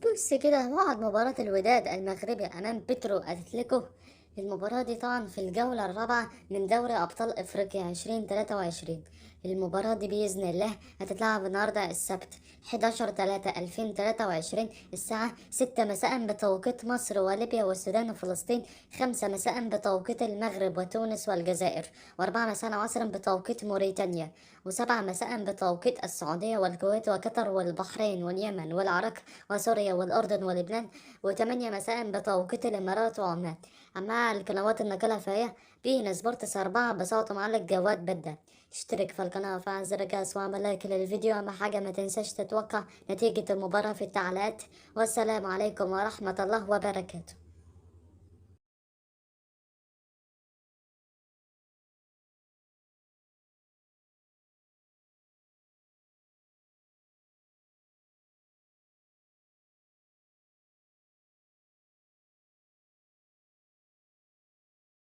بص كده موعد مباراة الوداد المغربي أمام بيترو أتلتيكو. المباراة دي طبعا في الجولة الرابعة من دوري أبطال أفريقيا 2023. المباراة دي بإذن الله هتتلعب النهاردة السبت 11/3/2023 الساعة 6 مساء بتوقيت مصر وليبيا والسودان وفلسطين، 5 مساء بتوقيت المغرب وتونس والجزائر، و4 مساء عصرا بتوقيت موريتانيا، و7 مساء بتوقيت السعودية والكويت وقطر والبحرين واليمن والعراق وسوريا والأردن ولبنان، و8 مساء بتوقيت الإمارات وعمان. أما القنوات الناقلة فهي بين سبورتس 4 بصوت معلق جواد بدة. اشترك في القناة وفعل زر الجرس واعمل لايك للفيديو. أهم حاجة ما تنساش تتوقع نتيجة المباراة في التعليقات. والسلام عليكم ورحمة الله وبركاته.